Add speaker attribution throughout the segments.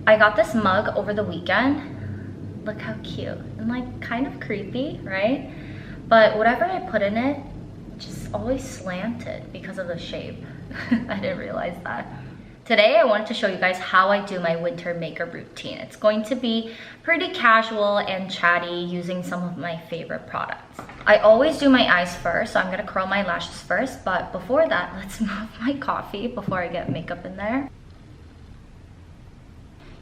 Speaker 1: I got this mug over the weekend. Look how cute and like kind of creepy, right? But whatever I put in it just always slanted because of the shape. I didn't realize that. Today I wanted to show you guys how I do my winter makeup routine. It's going to be pretty casual and chatty using some of my favorite products. I always do my eyes first, so I'm gonna curl my lashes first, but before that, let's move my coffee before I get makeup in there.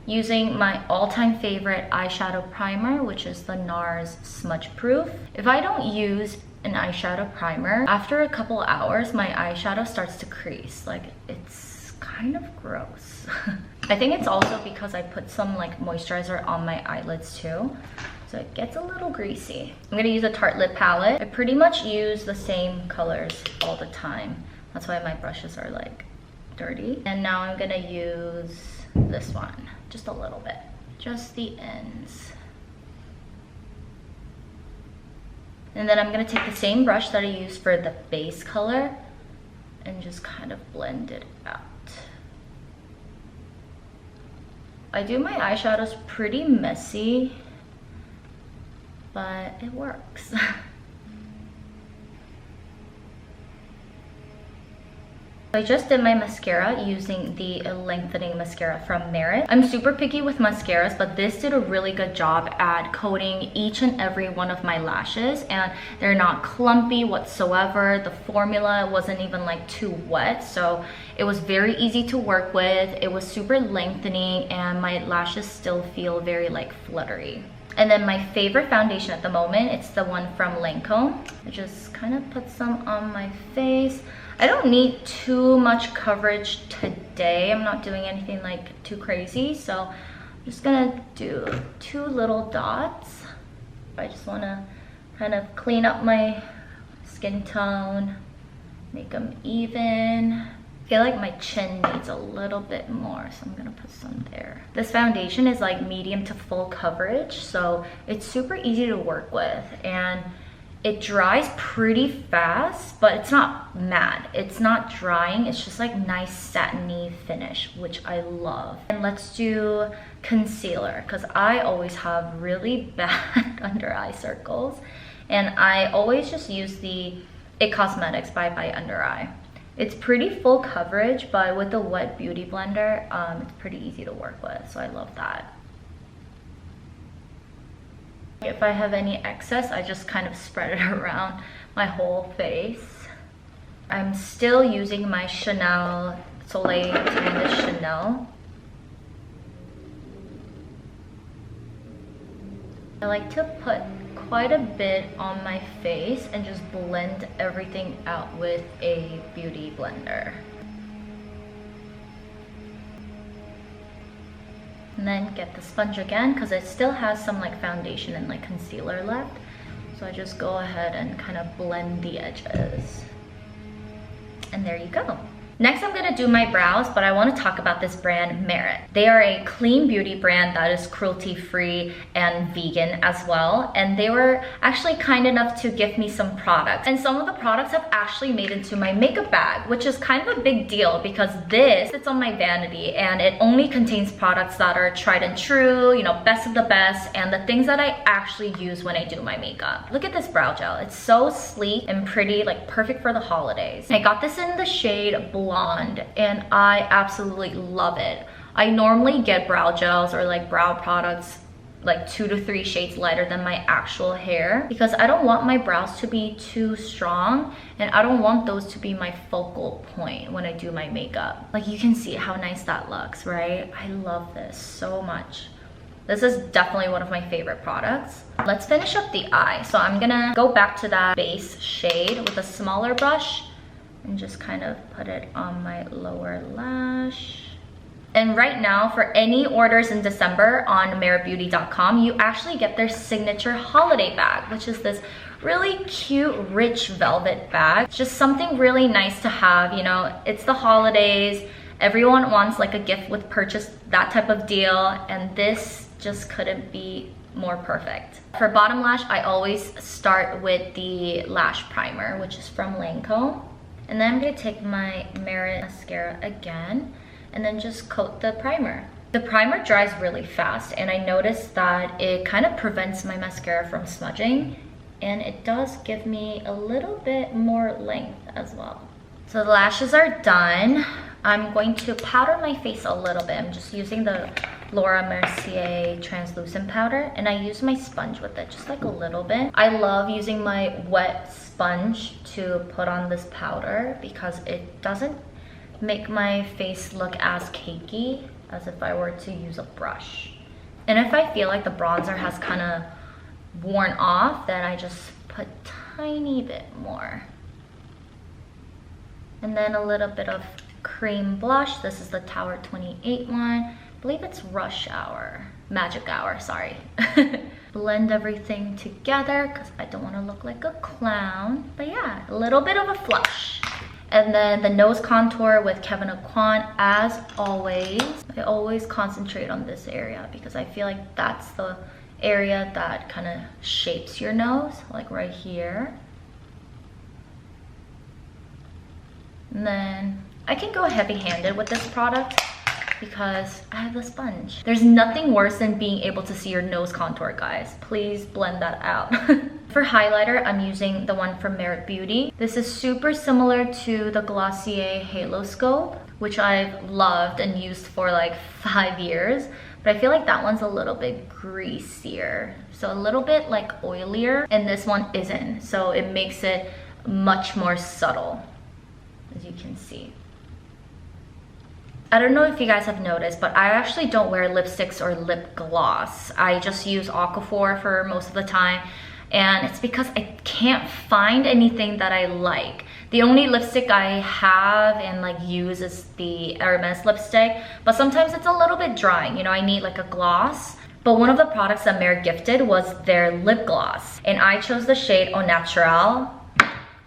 Speaker 1: Using my all-time favorite eyeshadow primer, which is the NARS Smudge Proof. If I don't use an eyeshadow primer, after a couple hours, my eyeshadow starts to crease. Like, it's kind of gross. I think it's also because I put some like moisturizer on my eyelids too, so it gets a little greasy. I'm gonna use a Tarte lip palette. I pretty much use the same colors all the time. That's why my brushes are like dirty. And now I'm gonna use this one, just a little bit, just the ends. And then I'm gonna take the same brush that I used for the base color and just kind of blend it out. I do my eyeshadows pretty messy, but it works. I just did my mascara using the lengthening mascara from Merit. I'm super picky with mascaras, but this did a really good job at coating each and every one of my lashes, and they're not clumpy whatsoever. The formula wasn't even like too wet, so it was very easy to work with. It was super lengthening, and my lashes still feel very like fluttery. And then my favorite foundation at the moment, it's the one from Lancome. I just kind of put some on my face. I don't need too much coverage today. I'm not doing anything like too crazy, so I'm just gonna do 2 little dots. I just wanna kind of clean up my skin tone, make them even. I feel like my chin needs a little bit more, so I'm gonna put some there. This foundation is like medium to full coverage, so it's super easy to work with, and it dries pretty fast, but it's not matte. It's not drying, it's just like nice satiny finish, which I love. And let's do concealer, because I always have really bad under eye circles, and I always just use the It Cosmetics by Under Eye. It's pretty full coverage, but with the wet beauty blender, it's pretty easy to work with, so I love that. If I have any excess, I just kind of spread it around my whole face. I'm still using my Chanel Soleil Tinted Chanel. I like to put quite a bit on my face and just blend everything out with a beauty blender. And then get the sponge again, because it still has some like foundation and like concealer left. So I just go ahead and kind of blend the edges. And there you go. Next, I'm gonna do my brows, but I wanna talk about this brand, Merit. They are a clean beauty brand that is cruelty-free and vegan as well. And they were actually kind enough to gift me some products. And some of the products have actually made into my makeup bag, which is kind of a big deal because this sits on my vanity and it only contains products that are tried and true, you know, best of the best, and the things that I actually use when I do my makeup. Look at this brow gel. It's so sleek and pretty, like perfect for the holidays. I got this in the shade Blonde, and I absolutely love it. I normally get brow gels or like brow products like 2 to 3 shades lighter than my actual hair, because I don't want my brows to be too strong, and I don't want those to be my focal point when I do my makeup. Like, you can see how nice that looks, right? I love this so much. This is definitely one of my favorite products. Let's finish up the eye. So I'm gonna go back to that base shade with a smaller brush and just kind of put it on my lower lash. And right now, for any orders in December on meritbeauty.com, you actually get their signature holiday bag, which is this really cute, rich velvet bag. It's just something really nice to have, you know, it's the holidays. Everyone wants like a gift with purchase, that type of deal, and this just couldn't be more perfect. For bottom lash, I always start with the lash primer, which is from Lancome. And then I'm gonna take my Merit mascara again and then just coat the primer. The primer dries really fast, and I noticed that it kind of prevents my mascara from smudging, and it does give me a little bit more length as well. So the lashes are done. I'm going to powder my face a little bit. I'm just using the Laura Mercier translucent powder, and I use my sponge with it, just like a little bit. I love using my wet sponge to put on this powder because it doesn't make my face look as cakey as if I were to use a brush. And if I feel like the bronzer has kind of worn off, then I just put tiny bit more. And then a little bit of cream blush. This is the Tower 28 one. I believe it's Rush Hour, Magic Hour, sorry. Blend everything together because I don't want to look like a clown. But yeah, a little bit of a flush. And then the nose contour with Kevyn Aucoin, as always. I always concentrate on this area because I feel like that's the area that kind of shapes your nose, like right here. And then I can go heavy-handed with this product because I have the sponge. There's nothing worse than being able to see your nose contour, guys. Please blend that out. For highlighter, I'm using the one from Merit Beauty. This is super similar to the Glossier Halo Scope, which I've loved and used for like 5 years. But I feel like that one's a little bit greasier. So a little bit like oilier, and this one isn't. So it makes it much more subtle, as you can see. I don't know if you guys have noticed, but I actually don't wear lipsticks or lip gloss. I just use Aquaphor for most of the time, and it's because I can't find anything that I like. The only lipstick I have and like use is the Hermes lipstick, but sometimes it's a little bit drying. You know, I need like a gloss. But one of the products that Merit gifted was their lip gloss, and I chose the shade Au Naturel.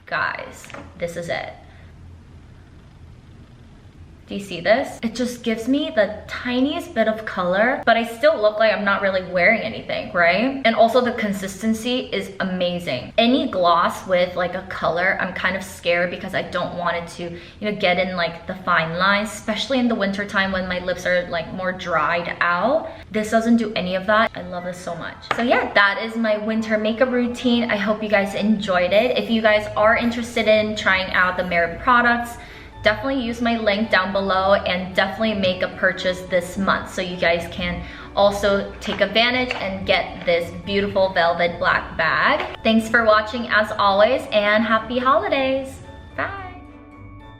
Speaker 1: Guys, this is it. Do you see this? It just gives me the tiniest bit of color, but I still look like I'm not really wearing anything, right? And also the consistency is amazing. Any gloss with like a color, I'm kind of scared because I don't want it to, you know, get in like the fine lines, especially in the winter time when my lips are like more dried out. This doesn't do any of that. I love this so much. So yeah, that is my winter makeup routine. I hope you guys enjoyed it. If you guys are interested in trying out the Merit products, definitely use my link down below and definitely make a purchase this month so you guys can also take advantage and get this beautiful velvet black bag. Thanks for watching as always, and happy holidays. Bye.